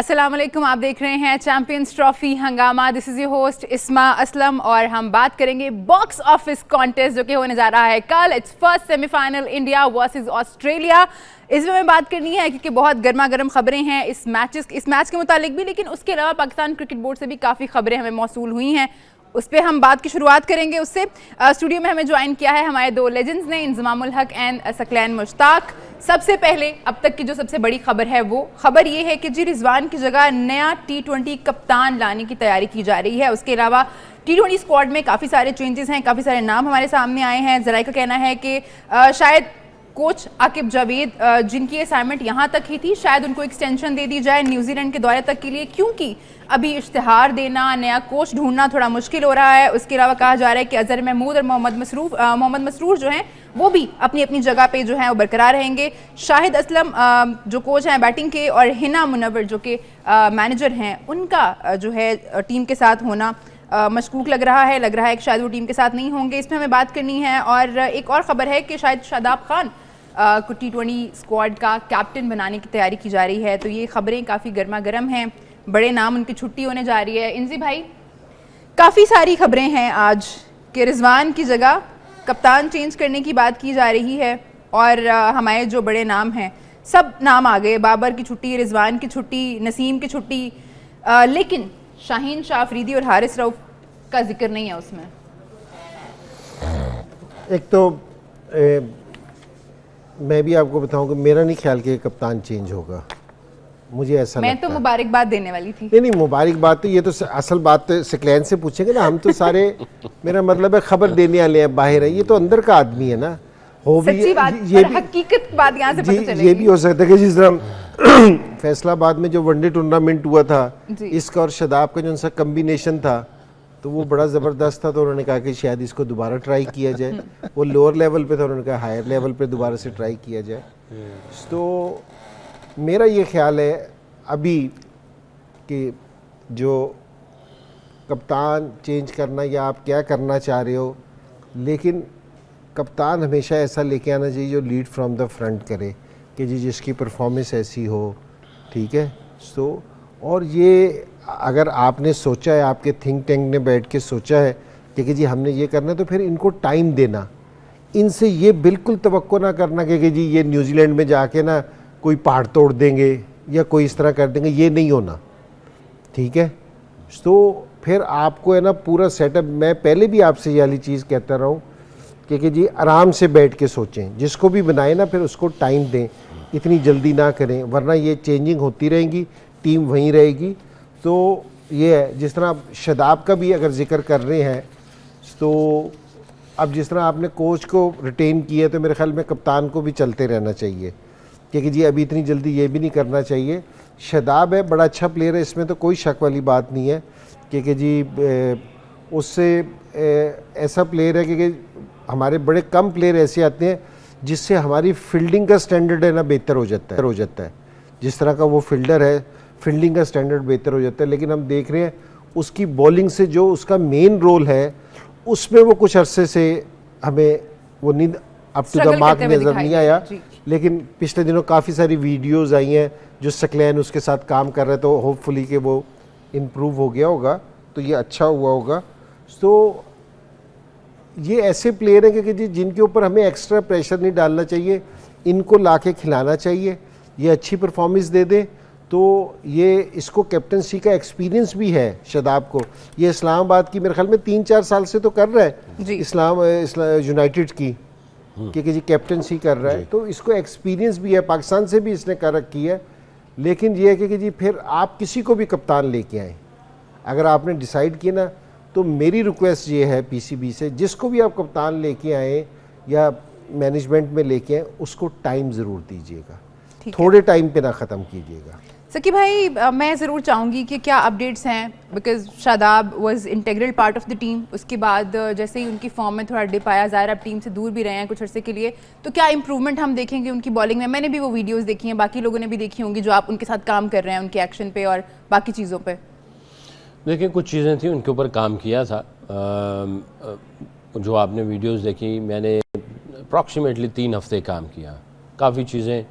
अस्सलाम वालेकुम, आप देख रहे हैं चैंपियंस ट्रॉफी हंगामा। दिस इज़ योर होस्ट इस्मा असलम और हम बात करेंगे बॉक्स ऑफिस कॉन्टेस्ट जो कि होने जा रहा है कल। It's first semifinal India versus Australia. इसमें हमें बात करनी है क्योंकि बहुत गर्मा गर्म खबरें हैं इस मैच के मुतालिक भी, लेकिन उसके अलावा पाकिस्तान क्रिकेट बोर्ड से भी काफ़ी खबरें हमें मौसूल हुई हैं। उस पर हम बात की शुरुआत करेंगे। उससे स्टूडियो में हमें ज्वाइन किया है हमारे दो लेजेंड्स ने, इंजमामुल हक एंड सकलैन मुश्ताक। सबसे पहले अब तक की जो सबसे बड़ी खबर है वो खबर ये है कि जी रिजवान की जगह नया T20 कप्तान लाने की तैयारी की जा रही है। उसके अलावा T20 स्क्वाड में काफ़ी सारे चेंजेस हैं, काफ़ी सारे नाम हमारे सामने आए हैं। जराई का कहना है कि शायद कोच आकिब जावेद जिनकी असाइनमेंट यहाँ तक ही थी, शायद उनको एक्सटेंशन दे दी जाए न्यूजीलैंड के दौरे तक के लिए, क्योंकि अभी इश्तिहार देना, नया कोच ढूंढना थोड़ा मुश्किल हो रहा है। उसके अलावा कहा जा रहा है कि अजहर महमूद और मोहम्मद मसरूर जो हैं वो भी अपनी अपनी जगह पे जो है वो बरकरार रहेंगे। शाहिद असलम जो कोच हैं बैटिंग के और हिना मुनव्वर जो कि मैनेजर हैं, उनका जो है टीम के साथ होना मशकूक लग रहा है कि शायद वो टीम के साथ नहीं होंगे। इसमें हमें बात करनी है। और एक और ख़बर है कि शायद शादाब खान को T20 स्क्वाड का कैप्टन बनाने की तैयारी की जा रही है। तो ये खबरें काफ़ी गर्मा गर्म हैं, बड़े नाम उनकी छुट्टी होने जा रही है। इंजी भाई, काफ़ी सारी खबरें हैं आज कि रिजवान की जगह कप्तान चेंज करने की बात की जा रही है और हमारे जो बड़े नाम हैं सब नाम आ गए। बाबर की छुट्टी, रिजवान की छुट्टी, नसीम की छुट्टी, लेकिन शाहीन शाह अफरीदी और हारिस रऊफ का जिक्र नहीं है उसमें। एक तो मैं भी आपको बताऊं कि मेरा नहीं ख्याल कि कप्तान चेंज होगा, मुझे ऐसा मैं तो मुबारकबाद देने वाली थी। नहीं मुबारकबाद तो ये तो असल बात तो सकलैन से पूछेंगे ना, हम तो सारे मेरा मतलब है खबर देने वाले हैं, बाहर है, ये तो अंदर का आदमी है ना। हो भी सच्ची बात, ये भी हकीकत बात यहाँ से पता चलेगी। ये भी हो सकता है कि जिस तरह फैसलाबाद में जो वनडे टूर्नामेंट हुआ था, इसका और शदाब का जो उनका कम्बिनेशन था तो वो बड़ा ज़बरदस्त था, तो उन्होंने कहा कि शायद इसको दोबारा ट्राई किया जाए। वो लोअर लेवल पे था, उन्होंने कहा हायर लेवल पे दोबारा से ट्राई किया जाए। तो मेरा ये ख्याल है अभी कि जो कप्तान चेंज करना या आप क्या करना चाह रहे हो, लेकिन कप्तान हमेशा ऐसा लेके आना चाहिए जो लीड फ्रॉम द फ्रंट करे, कि जी जिसकी परफॉर्मेंस ऐसी हो, ठीक है। सो और ये अगर आपने सोचा है, आपके थिंक टैंक ने बैठ के सोचा है कि जी हमने ये करना है, तो फिर इनको टाइम देना। इनसे ये बिल्कुल तवक्को ना करना कि जी ये न्यूजीलैंड में जाके ना कोई पहाड़ तोड़ देंगे या कोई इस तरह कर देंगे, ये नहीं होना, ठीक है। तो फिर आपको है ना पूरा सेटअप, मैं पहले भी आपसे ये वाली चीज़ कहता रहा हूँ कि जी आराम से बैठ के सोचें, जिसको भी बनाए ना फिर उसको टाइम दें, इतनी जल्दी ना करें, वरना ये चेंजिंग होती रहेगी, टीम वहीं रहेगी। तो ये है, जिस तरह शदाब का भी अगर जिक्र कर रहे हैं, तो अब जिस तरह आपने कोच को रिटेन किया तो मेरे ख्याल में कप्तान को भी चलते रहना चाहिए, क्योंकि जी अभी इतनी जल्दी ये भी नहीं करना चाहिए। शदाब है, बड़ा अच्छा प्लेयर है, इसमें तो कोई शक वाली बात नहीं है, क्योंकि जी उससे ऐसा प्लेयर है कि हमारे बड़े कम प्लेयर ऐसे आते हैं जिससे हमारी फील्डिंग का स्टैंडर्ड है ना बेहतर हो जाता है। जिस तरह का वो फील्डर है, फील्डिंग का स्टैंडर्ड बेहतर हो जाता है। लेकिन हम देख रहे हैं उसकी बॉलिंग से जो उसका मेन रोल है उसमें वो कुछ अरसे से हमें वो नींद अप टू द मार्क नज़र नहीं आया। लेकिन पिछले दिनों काफ़ी सारी वीडियोस आई हैं जो सकलैन उसके साथ काम कर रहे, तो होपफुली कि वो इम्प्रूव हो गया होगा, तो ये अच्छा हुआ होगा। तो ये ऐसे प्लेयर हैं कि जिनके ऊपर हमें एक्स्ट्रा प्रेशर नहीं डालना चाहिए, इनको ला के खिलाना चाहिए, ये अच्छी परफॉर्मेंस दे दें। तो ये इसको कैप्टनसी का एक्सपीरियंस भी है शदाब को, ये इस्लामाबाद की मेरे ख्याल में 3-4 साल से तो कर रहा है इस्लाम यूनाइटेड की, क्योंकि जी कैप्टनसी कर रहा है, तो इसको एक्सपीरियंस भी है, पाकिस्तान से भी इसने कर रखी है। लेकिन ये है कि जी फिर आप किसी को भी कप्तान लेके आएँ, अगर आपने डिसाइड किया ना, तो मेरी रिक्वेस्ट ये है PCB से, जिसको भी आप कप्तान लेके आएँ या मैनेजमेंट में लेके आएँ, उसको टाइम ज़रूर दीजिएगा, थोड़े टाइम पे ना ख़त्म कीजिएगा। सकी भाई, मैं ज़रूर चाहूँगी कि क्या अपडेट्स हैं, because Shadab was integral part of the team. उसके बाद जैसे ही उनकी फॉर्म में थोड़ा डिप आया, ज़ाहिर अब टीम से दूर भी रहे हैं कुछ अर्से के लिए, तो क्या इंप्रूवमेंट हम देखेंगे उनकी बॉलिंग में? मैंने भी वो वीडियोस देखी हैं, बाकी लोगों ने भी देखी होंगी जो आप उनके साथ काम कर रहे हैं, उनके एक्शन पे और बाकी चीज़ों पर। देखिए, कुछ चीज़ें थी उनके ऊपर काम किया था, जो आपने वीडियोज़ देखी, मैंने अप्रॉक्सीमेटली 3 हफ्ते काम किया, काफ़ी चीज़ें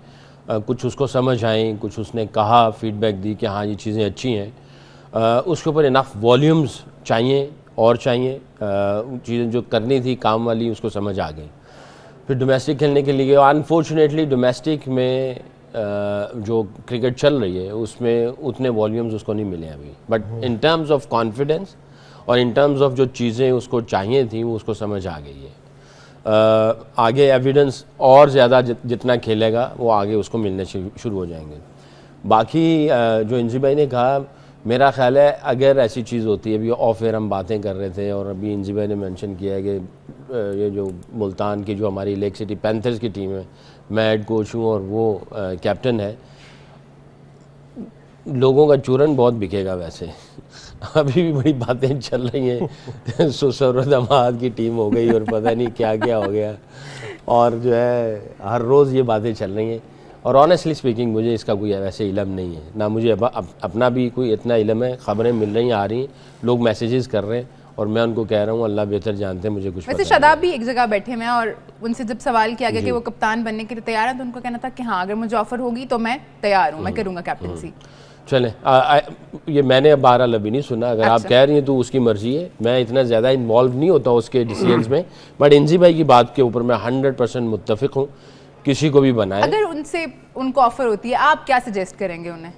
कुछ उसको समझ आई, कुछ उसने कहा, फीडबैक दी कि हाँ ये चीज़ें अच्छी हैं, उसके ऊपर इनफ वॉल्यूम्स चाहिए और चाहिए, चीज़ें जो करनी थी काम वाली उसको समझ आ गई। फिर डोमेस्टिक खेलने के लिए, अनफॉर्चुनेटली डोमेस्टिक में जो क्रिकेट चल रही है उसमें उतने वॉल्यूम्स उसको नहीं मिले अभी, but in terms of confidence और इन टर्म्स ऑफ जो चीज़ें उसको चाहिए थी वो उसको समझ आ गई है। आगे एविडेंस और ज़्यादा जितना खेलेगा वो आगे उसको मिलने शुरू हो जाएंगे। बाकी जो इंजी भाई ने कहा, मेरा ख्याल है अगर ऐसी चीज़ होती है, अभी ऑफ एयर हम बातें कर रहे थे और अभी इंजी भाई ने मेंशन किया है कि ये जो मुल्तान की जो हमारी लेक सिटी पैंथर्स की टीम है, मैं हेड कोच हूँ और वो कैप्टन है, लोगों का चूरन बहुत बिकेगा वैसे। अभी भी बड़ी बातें चल रही हैं सुसर दमाद की टीम हो गई और पता नहीं क्या क्या हो गया, और जो है हर रोज़ ये बातें चल रही हैं। और ऑनेस्टली स्पीकिंग मुझे इसका कोई वैसे इल्म नहीं है, ना मुझे अपना भी कोई इतना इल्म है। ख़बरें मिल रही हैं, आ रही हैं, लोग मैसेजेस कर रहे हैं और मैं उनको कह रहा हूँ अल्लाह बेहतर जानते हैं, मुझे कुछ वैसे शादाब भी एक जगह बैठे हैं और उनसे जब सवाल किया गया कि वो कप्तान बनने के लिए तैयार है तो उनको कहना था कि हाँ अगर मुझे ऑफर होगी तो मैं तैयार हूँ, मैं करूँगा कैप्टनसी। चलें, ये मैंने अब बहरहाल अभी नहीं सुना, अगर आप कह रही हैं तो उसकी मर्जी है, मैं इतना ज़्यादा इन्वॉल्व नहीं होता उसके डिसीजंस में, बट इंजी भाई की बात के ऊपर मैं 100% मुत्तफिक हूँ, किसी को भी बनाए। अगर उनको ऑफर होती है आप क्या सजेस्ट करेंगे उन्हें?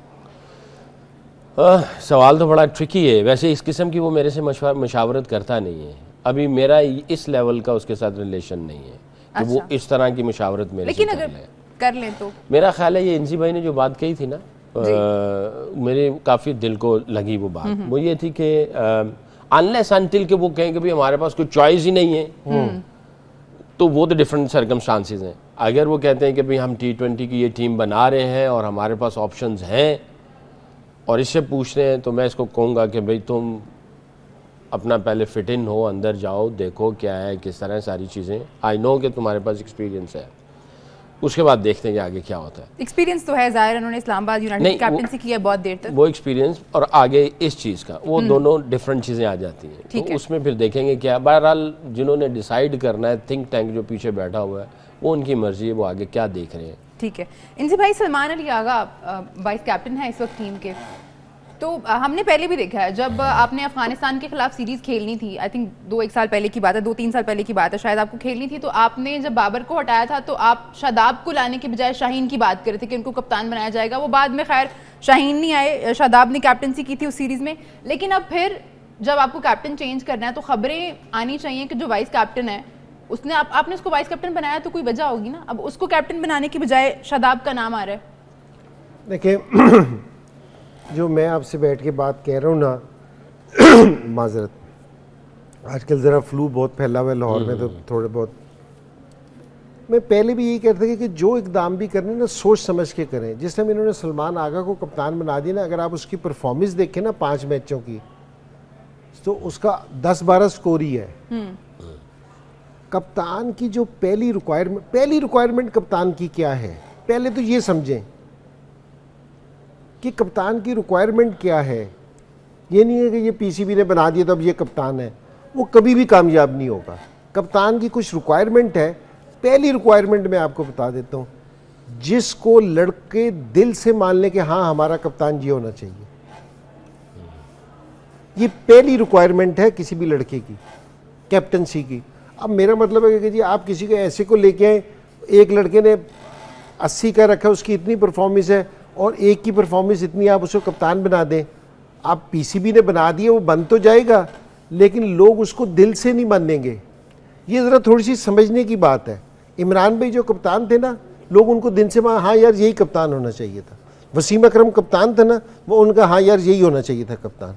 सवाल तो बड़ा ट्रिकी है वैसे, इस किस्म की वो मेरे से मशावरत करता नहीं है, अभी मेरा इस लेवल का उसके साथ रिलेशन नहीं है कि वो इस तरह की मशावरत मेरे से कर लें तो मेरा ख्याल है ये इंजी भाई ने जो बात कही थी ना, मेरे काफ़ी दिल को लगी वो बात। वो ये थी कि अनलेस अनटिल के वो कहें कि भाई हमारे पास कोई चॉइस ही नहीं है, तो वो तो डिफरेंट सर्कमस्टांसेस हैं। अगर वो कहते हैं कि भाई हम T20 की ये टीम बना रहे हैं और हमारे पास ऑप्शंस हैं और इससे पूछ रहे हैं, तो मैं इसको कहूँगा कि भाई तुम अपना पहले फिट इन हो, अंदर जाओ, देखो क्या है, किस तरह सारी चीज़ें। आई नो कि तुम्हारे पास एक्सपीरियंस है, उसके बाद देखते हैं कि आगे क्या होता है। एक्सपीरियंस तो है ज़ाहिर, उन्होंने इस्लामाबाद यूनाइटेड कैप्टनसी की है बहुत देर तक, वो एक्सपीरियंस और आगे इस चीज़ का, वो दोनों डिफरेंट चीज़ें आ जाती हैं, तो उसमें फिर देखेंगे क्या। बहरहाल जिन्होंने डिसाइड करना है, थिंक टैंक जो पीछे बैठा हुआ है, वो उनकी मर्जी है, वो आगे क्या देख रहे हैं। ठीक है। इनसे भाई, सलमान अली आगा वाइस कैप्टन है इस वक्त टीम के, तो हमने पहले भी देखा है जब आपने अफगानिस्तान के खिलाफ सीरीज़ खेलनी थी, आई थिंक 2-1 साल पहले की बात है, 2-3 साल पहले की बात है शायद, आपको खेलनी थी, तो आपने जब बाबर को हटाया था तो आप शादाब को लाने के बजाय शाहीन की बात कर रहे थे कि उनको कप्तान बनाया जाएगा। वो बाद में खैर शाहीन नहीं आए, शादाब ने कैप्टनसी की थी उस सीरीज़ में, लेकिन अब फिर जब आपको कैप्टन चेंज करना है तो खबरें आनी चाहिए कि जो वाइस कैप्टन है उसने आपने उसको वाइस कैप्टन बनाया, तो कोई वजह होगी ना, अब उसको कैप्टन बनाने की बजाय शादाब का नाम आ रहा है। देखिए जो मैं आपसे बैठ के बात कह रहा हूँ ना, माजरत, आजकल ज़रा फ्लू बहुत फैला हुआ है लाहौर में, तो थोड़े बहुत मैं पहले भी यही कहता था कि जो इकदाम भी करने ना सोच समझ के करें। जिस टाइम इन्होंने सलमान आगा को कप्तान बना दिया ना, अगर आप उसकी परफॉर्मेंस देखें ना 5 मैचों की, तो उसका 10-12 स्कोर ही है। कप्तान की जो पहली रिक्वायरमेंट कप्तान की क्या है, पहले तो ये समझें कि कप्तान की रिक्वायरमेंट क्या है। ये नहीं है कि ये पीसीबी ने बना दिया तो अब ये कप्तान है, वो कभी भी कामयाब नहीं होगा। कप्तान की कुछ रिक्वायरमेंट है। पहली रिक्वायरमेंट मैं आपको बता देता हूँ, जिसको लड़के दिल से मान लें कि हाँ हमारा कप्तान ये होना चाहिए, ये पहली रिक्वायरमेंट है किसी भी लड़के की, कैप्टनसी की। अब मेरा मतलब है कि जी आप किसी को ऐसे को लेके आए, एक लड़के ने 80 का रखा, उसकी इतनी परफॉर्मेंस है और एक की परफॉर्मेंस इतनी, आप उसको कप्तान बना दें। आप पीसीबी ने बना दिया, वो बन तो जाएगा लेकिन लोग उसको दिल से नहीं मानेंगे। ये ज़रा थोड़ी सी समझने की बात है। इमरान भाई जो कप्तान थे ना, लोग उनको दिल से हाँ यार यही कप्तान होना चाहिए था। वसीम अकरम कप्तान था ना, वो उनका हाँ यार यही होना चाहिए था कप्तान।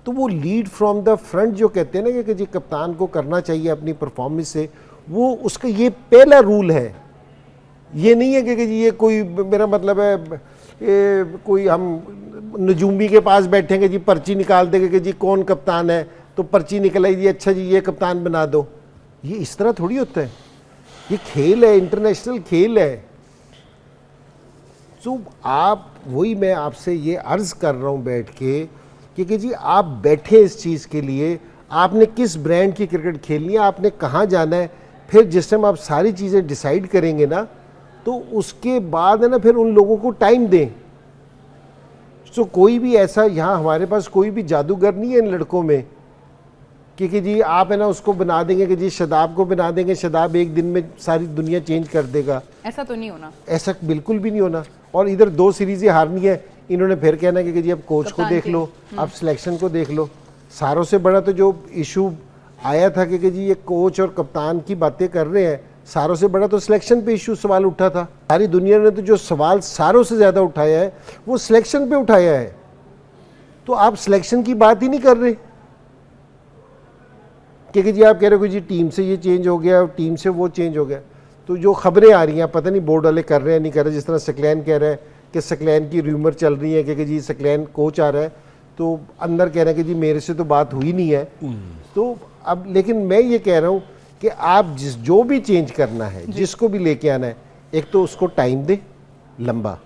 तो वो लीड फ्रॉम द फ्रंट जो कहते हैं ना कि जी कप्तान को करना चाहिए अपनी परफॉर्मेंस से, वो उसका ये पहला रूल है। ये नहीं है कि जी ये कोई, मेरा मतलब है कोई हम नजूमी के पास बैठेंगे जी पर्ची निकाल देंगे कि जी कौन कप्तान है, तो पर्ची निकल आई जी अच्छा जी ये कप्तान बना दो। ये इस तरह थोड़ी होता है, ये खेल है, इंटरनेशनल खेल है। तो आप, वही मैं आपसे ये अर्ज़ कर रहा हूँ बैठ के कि जी आप बैठे इस चीज़ के लिए, आपने किस ब्रांड की क्रिकेट खेलनी है, आपने कहाँ जाना है, फिर जिस टाइम आप सारी चीज़ें डिसाइड करेंगे ना, तो उसके बाद है ना फिर उन लोगों को टाइम दें। तो कोई भी ऐसा यहाँ हमारे पास कोई भी जादूगर नहीं है इन लड़कों में कि जी आप है ना उसको बना देंगे कि जी शादाब को बना देंगे, शादाब एक दिन में सारी दुनिया चेंज कर देगा। ऐसा तो नहीं होना, ऐसा बिल्कुल भी नहीं होना। और इधर 2 सीरीजें हारनी है, इन्होंने फिर कहना है कि जी अब कोच को देख लो, अब सिलेक्शन को देख लो। सारों से बड़ा तो जो इशू आया था कि जी ये कोच और कप्तान की बातें कर रहे हैं, सारों से बड़ा तो सिलेक्शन पे इशू सवाल उठा था। सारी दुनिया ने तो जो सवाल सारों से ज़्यादा उठाया है वो सिलेक्शन पे उठाया है। तो आप सिलेक्शन की बात ही नहीं कर रहे कि जी आप कह रहे हो कि जी टीम से ये चेंज हो गया, टीम से वो चेंज हो गया। तो जो खबरें आ रही हैं पता नहीं बोर्ड वाले कर रहे हैं नहीं कर रहे। जिस तरह सकलैन कह रहा है कि सकलैन की र्यूमर चल रही है कि जी सकलैन कोच आ रहा है, तो अंदर कह रहे हैं कि जी मेरे से तो बात हुई नहीं है। तो अब लेकिन मैं ये कह रहा हूँ कि आप जो भी चेंज करना है, जिसको भी लेके आना है, एक तो उसको टाइम दे लंबा,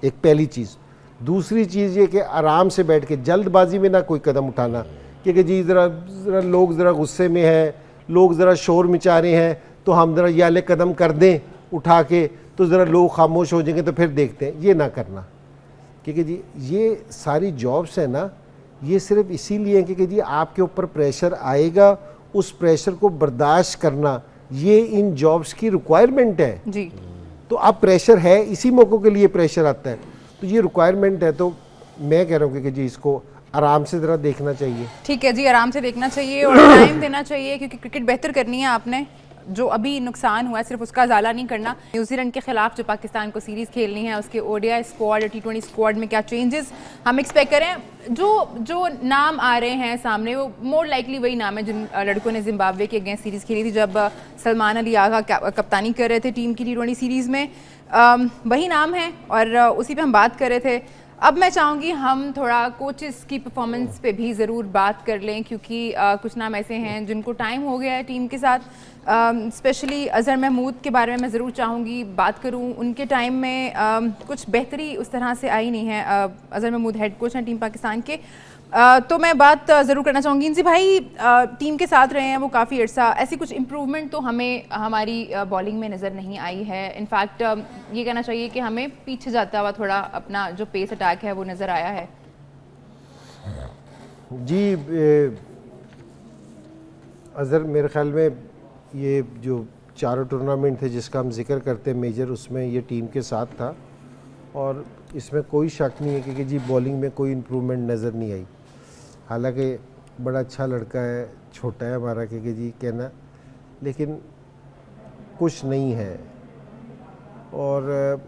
एक पहली चीज़। दूसरी चीज़ ये कि आराम से बैठ के जल्दबाजी में ना कोई कदम उठाना कि जी ज़रा लोग ज़रा गुस्से में हैं, लोग ज़रा शोर मचा रहे हैं, तो हम ज़रा ये वाले कदम कर दें उठा के, तो ज़रा लोग खामोश हो जाएंगे तो फिर देखते हैं। ये ना करना क्योंकि जी ये सारी जॉब्स है ना, ये सिर्फ इसीलिए है कि जी आपके ऊपर प्रेशर आएगा, उस प्रेशर को बर्दाश्त करना ये इन जॉब्स की रिक्वायरमेंट है जी। तो अब प्रेशर है, इसी मौक़ों के लिए प्रेशर आता है, तो ये रिक्वायरमेंट है। तो मैं कह रहा हूँ कि जी इसको आराम से ज़रा देखना चाहिए। ठीक है जी, आराम से देखना चाहिए और टाइम देना चाहिए, क्योंकि क्रिकेट बेहतर करनी है। आपने जो अभी नुकसान हुआ है सिर्फ उसका ज़ाला नहीं करना। न्यूजीलैंड के खिलाफ जो पाकिस्तान को सीरीज़ खेलनी है, उसके ओडीआई स्क्वाड और T20 स्क्वाड में क्या चेंजेस हम एक्सपेक्ट करें। जो नाम आ रहे हैं सामने वो मोर लाइकली वही नाम है जिन लड़कों ने जिम्बाब्वे के अगेंस्ट सीरीज़ खेली थी जब सलमान अली आगा कप्तानी कर रहे थे टीम की T20 सीरीज़ में। वही नाम है और उसी पर हम बात कर रहे थे। अब मैं चाहूँगी हम थोड़ा कोचेस की परफॉर्मेंस पे भी ज़रूर बात कर लें, क्योंकि कुछ नाम ऐसे हैं जिनको टाइम हो गया है टीम के साथ। स्पेशली अज़हर महमूद के बारे में मैं ज़रूर चाहूँगी बात करूँ। उनके टाइम में कुछ बेहतरी उस तरह से आई नहीं है। अज़हर महमूद हेड कोच हैं टीम पाकिस्तान के। तो मैं बात ज़रूर करना चाहूँगी इनसे। भाई टीम के साथ रहे हैं वो काफ़ी अर्सा, ऐसी कुछ इम्प्रूवमेंट तो हमें हमारी बॉलिंग में नज़र नहीं आई है। इनफैक्ट ये कहना चाहिए कि हमें पीछे जाता हुआ थोड़ा अपना जो पेस अटैक है वो नज़र आया है। जी अज़हर मेरे ख्याल में ये जो चारों टूर्नामेंट थे जिसका हम जिक्र करते हैं मेजर, उसमें ये टीम के साथ था और इसमें कोई शक नहीं है कि जी बॉलिंग में कोई इम्प्रूवमेंट नज़र नहीं आई। हालांकि बड़ा अच्छा लड़का है, छोटा है हमारा कि जी कहना, लेकिन कुछ नहीं है। और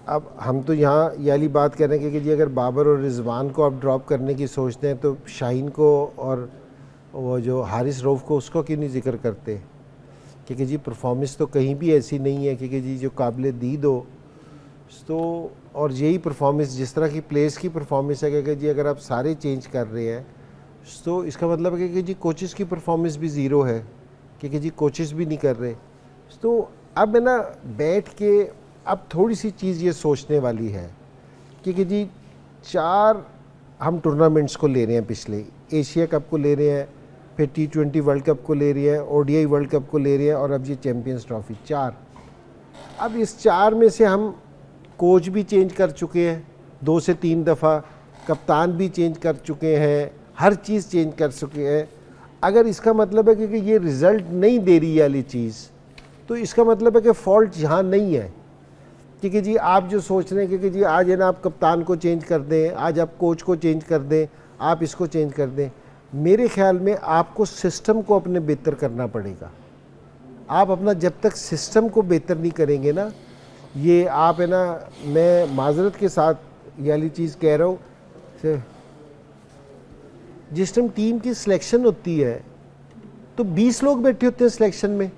अब हम तो यहाँ ये वाली बात कर रहे हैं कि जी अगर बाबर और रिजवान को आप ड्रॉप करने की सोचते हैं तो शाहीन को और वो जो हारिस रऊफ़ को उसको क्यों नहीं जिक्र करते, क्योंकि जी परफॉर्मेंस तो कहीं भी ऐसी नहीं है क्योंकि जी जो काबिल दीद हो। तो और यही परफॉर्मेंस जिस तरह की प्लेयर्स की परफॉर्मेंस है कि जी अगर आप सारे चेंज कर रहे हैं तो इसका मतलब है कि जी कोचेस की परफॉर्मेंस भी ज़ीरो है क्योंकि जी कोचेस भी नहीं कर रहे। तो अब है ना बैठ के अब थोड़ी सी चीज़ ये सोचने वाली है क्योंकि जी 4 हम टूर्नामेंट्स को ले रहे हैं, पिछले एशिया कप को ले रहे हैं, फिर T20 वर्ल्ड कप को ले रही है, ODI वर्ल्ड कप को ले रही है और अब ये चैम्पियंस ट्रॉफी 4। अब इस 4 में से हम कोच भी चेंज कर चुके हैं 2 से 3 दफ़ा, कप्तान भी चेंज कर चुके हैं, हर चीज़ चेंज कर चुके हैं। अगर इसका मतलब है कि ये रिज़ल्ट नहीं दे रही वाली चीज़, तो इसका मतलब है कि फ़ॉल्ट यहाँ नहीं है। क्योंकि जी आप जो सोच रहे हैं कि जी आज है ना आप कप्तान को चेंज कर दें, आज आप कोच को चेंज कर दें, आप इसको चेंज कर दें, मेरे ख्याल में आपको सिस्टम को अपने बेहतर करना पड़ेगा। आप अपना जब तक सिस्टम को बेहतर नहीं करेंगे ना, ये आप है ना, मैं माजरत के साथ ये वाली चीज़ कह रहा हूँ, जिस टाइम टीम की सिलेक्शन होती है तो 20 लोग बैठे होते हैं सिलेक्शन में।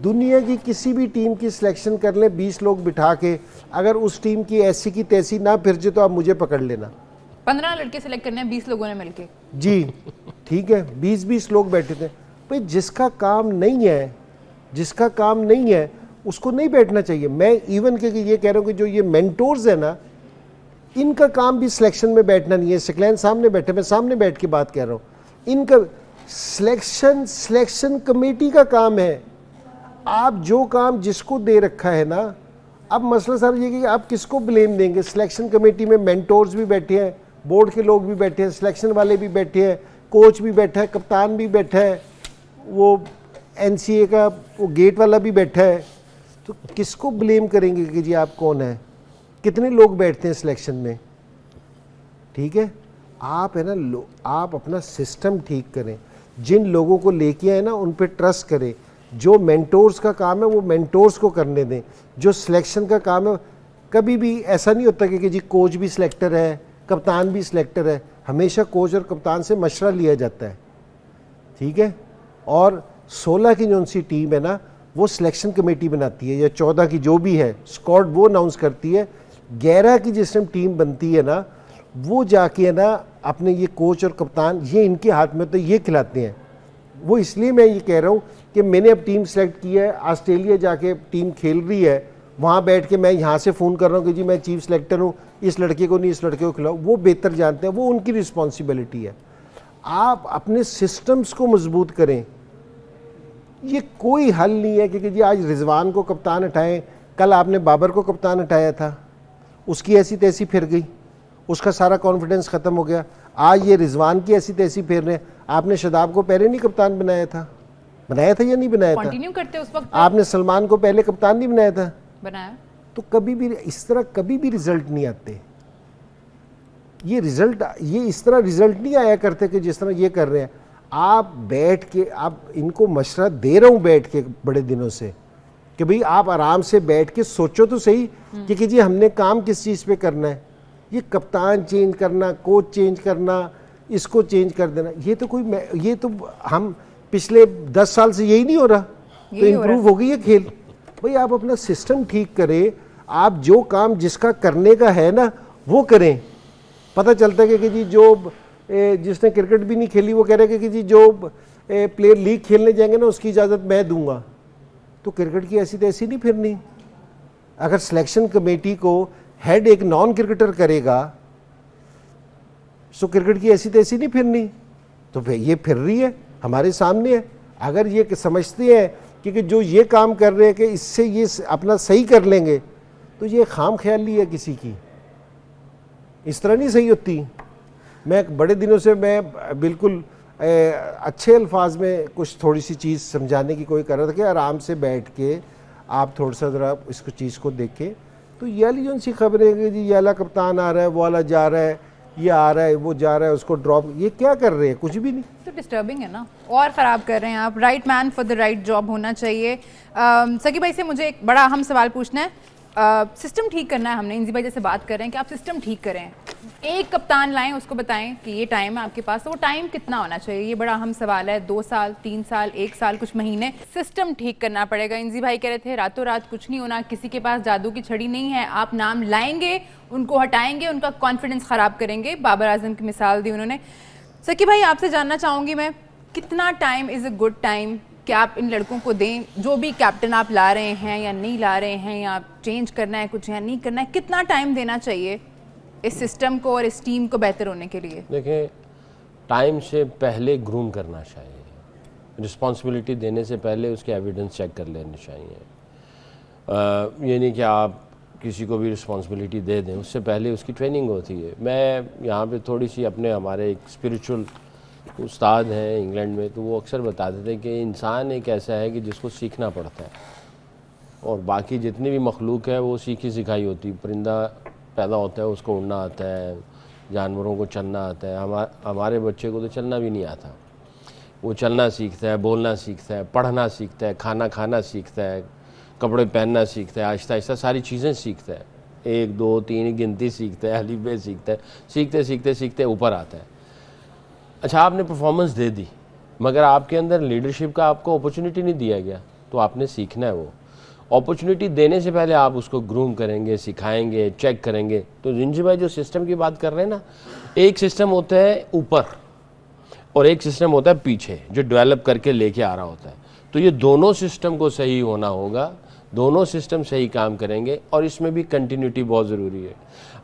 दुनिया की किसी भी टीम की सिलेक्शन कर लें 20 लोग बिठा के, अगर उस टीम की ऐसी की तैसी ना फिर जाए तो आप मुझे पकड़ लेना। 15 लड़के सिलेक्ट करने हैं 20 लोगों ने मिलके। जी ठीक है, 20-20 लोग बैठे थे भाई। जिसका काम नहीं है, जिसका काम नहीं है उसको नहीं बैठना चाहिए। मैं इवन के ये कह रहा हूँ कि जो ये मेंटोर्स है ना, इनका काम भी सिलेक्शन में बैठना नहीं है। सकलैन सामने बैठे, मैं सामने बैठ के बात कह रहा हूँ। इनका सिलेक्शन कमेटी का काम है। आप जो काम जिसको दे रखा है ना, अब मसला सर ये कि आप किसको ब्लेम देंगे। सिलेक्शन कमेटी में मेंटोर्स भी बैठे हैं, बोर्ड के लोग भी बैठे हैं, सिलेक्शन वाले भी बैठे हैं, कोच भी बैठा है, कप्तान भी बैठा है, वो एनसीए का वो गेट वाला भी बैठा है, तो किसको ब्लेम करेंगे कि जी आप कौन है। कितने लोग बैठते हैं सिलेक्शन में, ठीक है। आप है ना आप अपना सिस्टम ठीक करें, जिन लोगों को लेके आए ना उन पे ट्रस्ट करें, जो मेंटोर्स का काम है वो मेंटोर्स को करने दें, जो सिलेक्शन का काम है। कभी भी ऐसा नहीं होता कि जी कोच भी सिलेक्टर है, कप्तान भी सिलेक्टर है, हमेशा कोच और कप्तान से मशवरा लिया जाता है, ठीक है। और 16 की जो सी टीम है ना वो सिलेक्शन कमेटी बनाती है, या 14 की जो भी है स्क्वाड वो अनाउंस करती है। 11 की जिस टाइम टीम बनती है ना वो जाके है ना अपने ये कोच और कप्तान ये इनके हाथ में तो ये खिलाते हैं। वो इसलिए मैं ये कह रहा हूँ कि मैंने अब टीम सेलेक्ट की है, ऑस्ट्रेलिया जाके टीम खेल रही है, वहाँ बैठ के मैं यहाँ से फ़ोन कर रहा हूँ कि जी मैं चीफ सेलेक्टर हूँ, इस लड़के को नहीं इस लड़के को खिलाओ, वो बेहतर जानते हैं, वो उनकी रिस्पॉन्सिबिलिटी है। आप अपने सिस्टम्स को मजबूत करें। ये कोई हल नहीं है कि जी आज रिजवान को कप्तान हटाएं, कल आपने बाबर को कप्तान हटाया था, उसकी ऐसी तैसी फिर गई, उसका सारा कॉन्फिडेंस ख़त्म हो गया। आज ये रिजवान की ऐसी तैसी फिर रहे। आपने शदाब को पहले नहीं कप्तान बनाया था या नहीं बनाया था? कंटिन्यू करते उस वक्त आपने सलमान को पहले कप्तान नहीं बनाया था? बनाया। तो कभी भी इस तरह कभी भी रिजल्ट नहीं आते। ये इस तरह रिजल्ट नहीं आया करते कि जिस तरह ये कर रहे हैं। आप बैठ के आप इनको मशवरा दे रहा हूँ बैठ के बड़े दिनों से कि भाई आप आराम से बैठ के सोचो तो सही कि जी हमने काम किस चीज़ पे करना है। ये कप्तान चेंज करना, कोच चेंज करना, इसको चेंज कर देना, ये तो हम पिछले 10 साल से यही नहीं हो रहा, तो इम्प्रूव हो गई है खेल। भाई आप अपना सिस्टम ठीक करें, आप जो काम जिसका करने का है ना वो करें। पता चलता है कि जी जो जिसने क्रिकेट भी नहीं खेली वो कह रहे हैं कि जी जो प्लेयर लीग खेलने जाएंगे ना उसकी इजाज़त मैं दूंगा, तो क्रिकेट की ऐसी तैसी नहीं फिरनी। अगर सिलेक्शन कमेटी को हेड एक नॉन क्रिकेटर करेगा तो क्रिकेट की ऐसी तैसी नहीं फिरनी। तो ये फिर रही है, हमारे सामने है। अगर ये समझते हैं कि जो ये काम कर रहे हैं कि इससे ये अपना सही कर लेंगे, तो ये खाम ख्याली है किसी की, इस तरह नहीं सही होती। मैं बड़े दिनों से मैं बिल्कुल अच्छे अल्फाज में कुछ थोड़ी सी चीज़ समझाने की कोई कर रहा था कि आराम से बैठ के आप थोड़ा सा ज़रा इसको चीज़ को देखें। तो ये वाली जो सी खबरें कि जी ये वाला कप्तान आ रहा है, वो वाला जा रहा है, ये आ रहा है, वो जा रहा है, उसको ड्रॉप, ये क्या कर रहे हैं? कुछ भी नहीं। तो डिस्टर्बिंग है ना, और ख़राब कर रहे हैं आप। Right man for the right job होना चाहिए। सकी भाई से मुझे एक बड़ा अहम सवाल पूछना है। सिस्टम ठीक करना है हमने, इंजी भाई जैसे बात कर रहे हैं कि आप सिस्टम ठीक करें, एक कप्तान लाएं, उसको बताएं कि ये टाइम है आपके पास, तो वो टाइम कितना होना चाहिए? ये बड़ा अहम सवाल है। 2 साल, 3 साल, 1 साल, कुछ महीने, सिस्टम ठीक करना पड़ेगा। इंजी भाई कह रहे थे रातों रात कुछ नहीं होना, किसी के पास जादू की छड़ी नहीं है। आप नाम लाएंगे, उनको हटाएंगे, उनका कॉन्फिडेंस ख़राब करेंगे। बाबर आजम की मिसाल दी उन्होंने। सकी भाई आपसे जानना चाहूँगी मैं, कितना time is a good time कि आप इन लड़कों को दें, जो भी कैप्टन आप ला रहे हैं या नहीं ला रहे हैं, या चेंज करना है कुछ या नहीं करना है, कितना टाइम देना चाहिए इस सिस्टम को और इस टीम को बेहतर होने के लिए? देखिए, टाइम से पहले ग्रूम करना चाहिए, रिस्पॉन्सिबिलिटी देने से पहले उसके एविडेंस चेक कर लेने चाहिए। ये नहीं कि आप किसी को भी रिस्पॉन्सिबिलिटी दे दें, उससे पहले उसकी ट्रेनिंग होती है। मैं यहाँ पे थोड़ी सी अपने हमारे एक स्पिरिचुअल उस्ताद हैं इंग्लैंड में, तो वो अक्सर बताते थे कि इंसान एक ऐसा है कि जिसको सीखना पड़ता है, और बाकी जितनी भी मखलूक है वो सीखी सिखाई होती। परिंदा पैदा होता है, उसको उड़ना आता है, जानवरों को चलना आता है। हमारे बच्चे को तो चलना भी नहीं आता, वो चलना सीखता है, बोलना सीखता है, पढ़ना सीखता है, खाना खाना सीखता है, कपड़े पहनना सीखता है, आहिस्ता आहिस्ता सारी चीज़ें सीखता है। 1 2 3 गिनती सीखता है, अलिफ बे सीखता है, सीखते सीखते सीखते ऊपर आता है। अच्छा, आपने परफॉर्मेंस दे दी, मगर आपके अंदर लीडरशिप का आपको अपॉर्चुनिटी नहीं दिया गया, तो आपने सीखना है। वो अपॉर्चुनिटी देने से पहले आप उसको ग्रूम करेंगे, सिखाएंगे, चेक करेंगे। तो जिंजी भाई जो सिस्टम की बात कर रहे हैं ना, एक सिस्टम होता है ऊपर और एक सिस्टम होता है पीछे, जो डेवलप करके लेके आ रहा होता है। तो ये दोनों सिस्टम को सही होना होगा, दोनों सिस्टम सही काम करेंगे, और इसमें भी कंटिन्यूटी बहुत ज़रूरी है।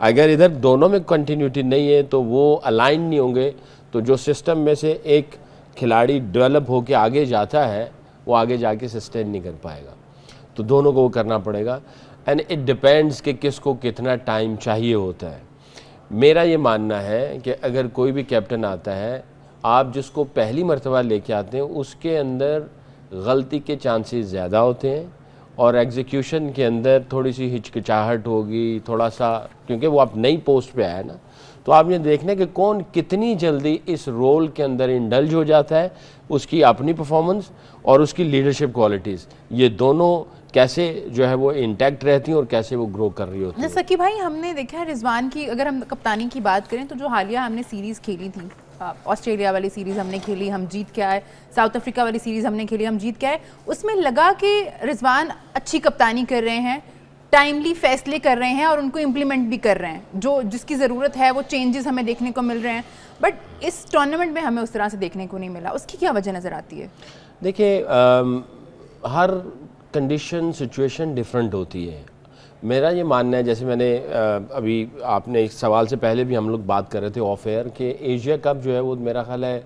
अगर इधर दोनों में कंटिन्यूटी नहीं है तो वो अलाइन नहीं होंगे, तो जो सिस्टम में से एक खिलाड़ी डेवलप होकर आगे जाता है वो आगे जाके सस्टेन नहीं कर पाएगा। तो दोनों को वो करना पड़ेगा एंड इट डिपेंड्स कि किसको कितना टाइम चाहिए होता है। मेरा ये मानना है कि अगर कोई भी कैप्टन आता है, आप जिसको पहली मर्तबा लेके आते हैं उसके अंदर गलती के चांसेस ज़्यादा होते हैं और एग्जीक्यूशन के अंदर थोड़ी सी हिचकिचाहट होगी, थोड़ा सा, क्योंकि वो आप नई पोस्ट पे आया ना, तो आप ये देखना कि कौन कितनी जल्दी इस रोल के अंदर इंडल्ज हो जाता है, उसकी अपनी परफॉर्मेंस और उसकी लीडरशिप क्वालिटीज़, ये दोनों कैसे जो है वो इंटैक्ट रहती हैं और कैसे वो ग्रो कर रही होती हैं। सकी भाई, हमने देखा है रिजवान की, अगर हम कप्तानी की बात करें तो जो हालिया हमने सीरीज़ खेली थी, ऑस्ट्रेलिया वाली सीरीज़ हमने खेली, हम जीत के आए, साउथ अफ्रीका वाली सीरीज़ हमने खेली, हम जीत के आए, उसमें लगा कि रिजवान अच्छी कप्तानी कर रहे हैं, टाइमली फैसले कर रहे हैं और उनको इम्प्लीमेंट भी कर रहे हैं, जो जिसकी ज़रूरत है वो चेंजेस हमें देखने को मिल रहे हैं। बट इस टूर्नामेंट में हमें उस तरह से देखने को नहीं मिला, उसकी क्या वजह नज़र आती है? देखिए, हर कंडीशन सिचुएशन डिफरेंट होती है। मेरा ये मानना है, जैसे मैंने अभी आपने इस सवाल से पहले भी हम लोग बात कर रहे थे ऑफ एयर कि एशिया कप जो है वो मेरा ख्याल है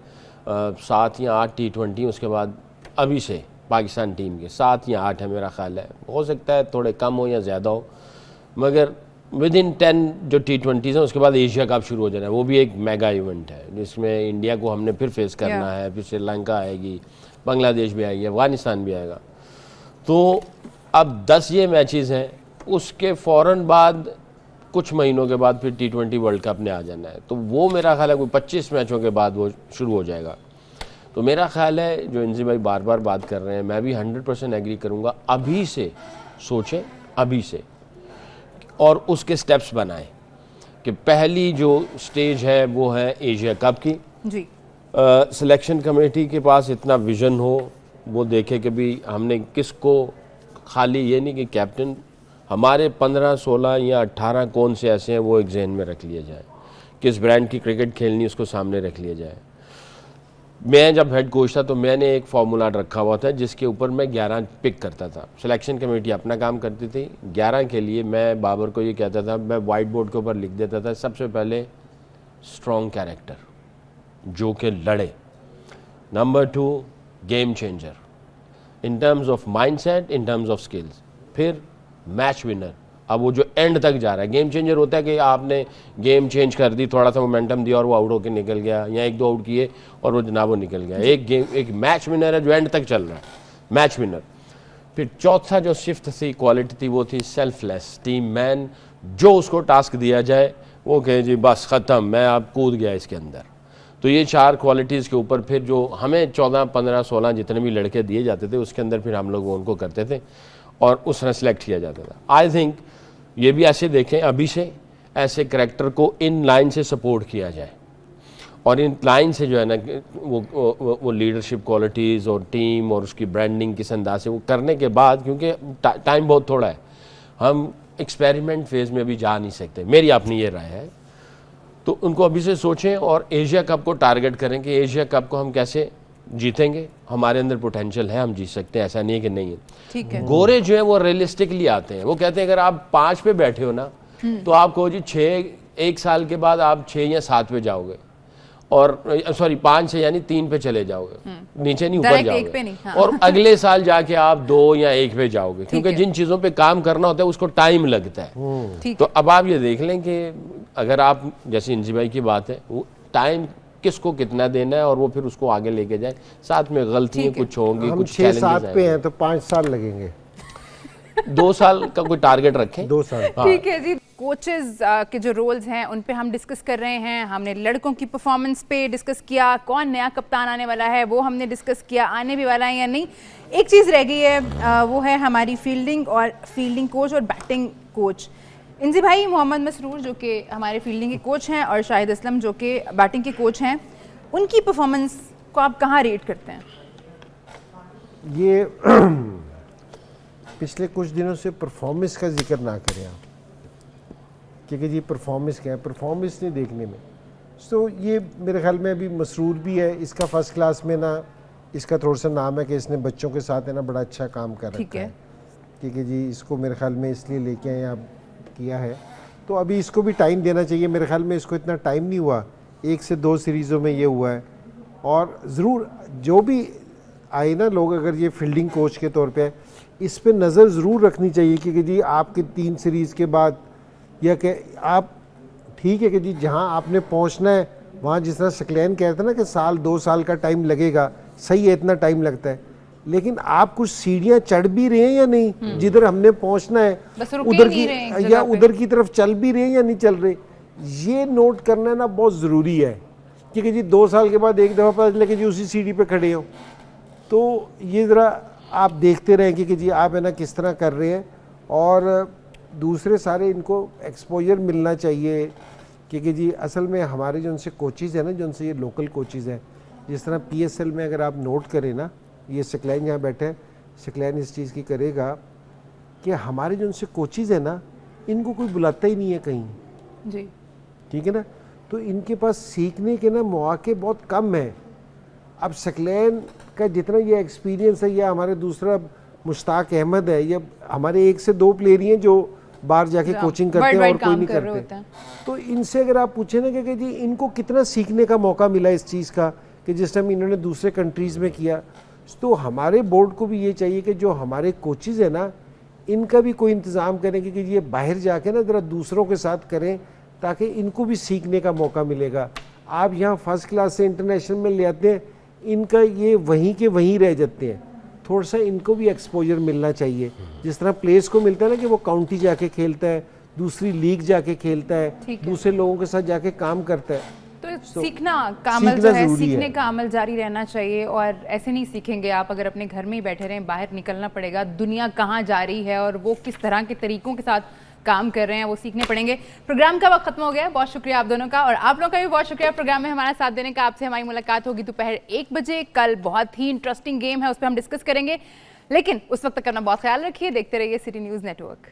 7 या 8 T20, उसके बाद अभी से पाकिस्तान टीम के 7 या 8 है मेरा ख्याल है, हो सकता है थोड़े कम हो या ज़्यादा हो, मगर विद इन 10 जो T20s हैं उसके बाद एशिया कप शुरू हो जाना है। वो भी एक मेगा इवेंट है जिसमें इंडिया को हमने फिर फेस करना है, फिर श्रीलंका आएगी, बांग्लादेश भी आएगी, अफगानिस्तान भी आएगा। तो अब 10 ये मैचेस हैं, उसके फ़ौरन बाद कुछ महीनों के बाद फिर T20 वर्ल्ड कप ने आ जाना है, तो वो मेरा ख्याल है कोई 25 मैचों के बाद वो शुरू हो जाएगा। तो मेरा ख्याल है जो इंजी भाई बार बार बात कर रहे हैं, मैं भी 100% एग्री करूँगा, अभी से सोचें, अभी से, और उसके स्टेप्स बनाएं कि पहली जो स्टेज है वो है एशिया कप की जी। सिलेक्शन कमेटी के पास इतना विज़न हो, वो देखे कि भी हमने किसको, खाली ये नहीं कि कैप्टन, हमारे 15, 16 या 18 कौन से ऐसे हैं वो एक जहन में रख लिए जाए, किस ब्रांड की क्रिकेट खेलनी उसको सामने रख लिया जाए। मैं जब हेड कोच था तो मैंने एक फार्मूला रखा हुआ था जिसके ऊपर मैं 11 पिक करता था, सिलेक्शन कमेटी अपना काम करती थी, 11 के लिए मैं बाबर को ये कहता था, मैं वाइट बोर्ड के ऊपर लिख देता था, सबसे पहले स्ट्रॉन्ग कैरेक्टर जो कि लड़े, number 2 game changer in terms of mindset, in terms of skills, फिर मैच विनर। अब वो जो एंड तक जा रहा है, गेम चेंजर होता है कि आपने गेम चेंज कर दी, थोड़ा सा मोमेंटम दिया और वो आउट होकर निकल गया, या 1-2 आउट किए और वो जनाब वो निकल गया। एक मैच विनर है जो एंड तक चल रहा है, मैच विनर। फिर चौथा जो शिफ्ट थी, क्वालिटी थी, वो थी सेल्फलेस टीम मैन, जो उसको टास्क दिया जाए वो कहे जी बस ख़त्म, मैं अब कूद गया इसके अंदर। तो ये 4 क्वालिटीज़ के ऊपर फिर जो हमें 14, 15, 16 जितने भी लड़के दिए जाते थे उसके अंदर फिर हम लोग उनको करते थे और उस तरह सेलेक्ट किया जाता था। आई थिंक ये भी ऐसे देखें, अभी से ऐसे करैक्टर को इन लाइन से सपोर्ट किया जाए और इन लाइन से जो है ना वो लीडरशिप क्वालिटीज़ और टीम और उसकी ब्रांडिंग किस अंदाज से वो करने के बाद, क्योंकि टाइम बहुत थोड़ा है, हम एक्सपेरिमेंट फेज़ में अभी जा नहीं सकते, मेरी अपनी ये राय है। तो उनको अभी से सोचें और एशिया कप को टारगेट करें कि एशिया कप को हम कैसे जीतेंगे, हमारे अंदर पोटेंशियल है, हम जीत सकते हैं, ऐसा नहीं है कि नहीं है। ठीक है। गोरे जो है वो रियलिस्टिकली आते हैं, वो कहते हैं अगर आप 5 पे बैठे हो ना तो आप कहो जी 1 साल के बाद आप 6 या 7 पे जाओगे, और सॉरी 5 से यानी 3 पे चले जाओगे, नीचे नहीं ऊपर जाओगे नहीं, हाँ। और अगले साल जाके आप 2 या 1 पे जाओगे, क्योंकि जिन चीज़ों पे काम करना होता है उसको टाइम लगता है। तो अब आप ये देख लें कि अगर आप, जैसे इंजी भाई की बात है, वो टाइम किसको कितना देना है और वो फिर उसको आगे लेके जाए। साथ में गलतियाँ कुछ होंगी, कुछ 6-7 पे हैं तो 5 साल लगेंगे, 2 साल का कोई टारगेट रखें, 2 साल। ठीक है जी। कोचेस के जो रोल्स हैं उन पे हम डिस्कस कर रहे हैं, हमने लड़कों की परफॉर्मेंस पे डिस्कस किया, कौन नया कप्तान आने वाला है वो हमने डिस्कस किया, आने भी वाला है या नहीं। एक चीज़ रह गई है, वो है हमारी फील्डिंग और फील्डिंग कोच और बैटिंग कोच। इंजी भाई, मोहम्मद मसरूर जो कि हमारे फील्डिंग के कोच हैं और शाहिद असलम जो कि बैटिंग के कोच हैं, उनकी परफॉर्मेंस को आप कहाँ रेट करते हैं? ये पिछले कुछ दिनों से परफॉर्मेंस का जिक्र ना करें आप, क्योंकि जी परफॉर्मेंस क्या है, परफॉर्मेंस नहीं देखने में। तो ये मेरे ख्याल में अभी मसरूर भी है, इसका फर्स्ट क्लास में ना, इसका थोड़ा सा नाम है कि इसने बच्चों के साथ है ना बड़ा अच्छा काम कर रखा है, क्योंकि जी इसको मेरे ख्याल में इसलिए लेके आए आप किया है, तो अभी इसको भी टाइम देना चाहिए। मेरे ख्याल में इसको इतना टाइम नहीं हुआ, 1 से 2 सीरीज़ों में ये हुआ है। और ज़रूर जो भी आए ना लोग, अगर ये फील्डिंग कोच के तौर पे, इस पे नज़र ज़रूर रखनी चाहिए कि जी आपके 3 सीरीज़ के बाद, या कि आप ठीक है कि जी जहाँ आपने पहुँचना है वहाँ, जिस तरह सकलैन कहते हैं ना कि 1-2 साल का टाइम लगेगा, सही है, इतना टाइम लगता है, लेकिन आप कुछ सीढ़ियाँ चढ़ भी रहे हैं या नहीं, जिधर हमने पहुँचना है उधर की, या उधर की तरफ चल भी रहे हैं या नहीं चल रहे, ये नोट करना ना बहुत ज़रूरी है। क्योंकि जी 2 साल के बाद एक दफ़ा पता चले कि जी उसी सीढ़ी पे खड़े हो, तो ये ज़रा आप देखते रहें कि जी आप है ना किस तरह कर रहे हैं। और दूसरे सारे इनको एक्सपोजर मिलना चाहिए, क्योंकि जी असल में हमारे जो उनसे कोचेज़ हैं ना, जो उनसे ये लोकल कोचेज़ हैं, जिस तरह PSL में अगर आप नोट करें ना, ये सकलैन यहाँ बैठे हैं, सकलैन इस चीज़ की करेगा कि हमारे जो उनसे कोचेज़ हैं ना, इनको कोई बुलाता ही नहीं है कहीं जी, ठीक है ना, तो इनके पास सीखने के ना मौके बहुत कम हैं। अब सकलैन का जितना ये एक्सपीरियंस है, या हमारे दूसरा मुश्ताक अहमद है, या हमारे 1 से 2 प्लेयर ही हैं जो बाहर जाके कोचिंग करते हैं और कोई नहीं करते, तो इनसे अगर आप पूछे ना कि जी इनको कितना सीखने का मौका मिला इस चीज़ का, कि जिस टाइम इन्होंने दूसरे कंट्रीज़ में किया, तो हमारे बोर्ड को भी ये चाहिए कि जो हमारे कोचेज़ हैं ना, इनका भी कोई इंतज़ाम करें कि ये बाहर जाके ना ज़रा दूसरों के साथ करें, ताकि इनको भी सीखने का मौका मिलेगा। आप यहाँ फर्स्ट क्लास से इंटरनेशनल में ले आते हैं, इनका ये वहीं के वहीं रह जाते हैं। थोड़ा सा इनको भी एक्सपोजर मिलना चाहिए, जिस तरह प्लेयर्स को मिलता है ना कि वो काउंटी जाके खेलता है, दूसरी लीग जाके खेलता है, दूसरे लोगों के साथ जाके काम करता है। तो सीखना का अमल जो है, सीखने का अमल जारी रहना चाहिए। और ऐसे नहीं सीखेंगे आप अगर अपने घर में ही बैठे रहें, बाहर निकलना पड़ेगा, दुनिया कहाँ जा रही है और वो किस तरह के तरीकों के साथ काम कर रहे हैं, वो सीखने पड़ेंगे। प्रोग्राम का वक्त खत्म हो गया है, बहुत शुक्रिया आप दोनों का, और आप लोगों का भी बहुत शुक्रिया प्रोग्राम में हमारा साथ देने का। आपसे हमारी मुलाकात होगी दोपहर 1 बजे। कल बहुत ही इंटरेस्टिंग गेम है, उस पर हम डिस्कस करेंगे, लेकिन उस वक्त तक अपना बहुत ख्याल रखिए। देखते रहिए सिटी न्यूज़ नेटवर्क।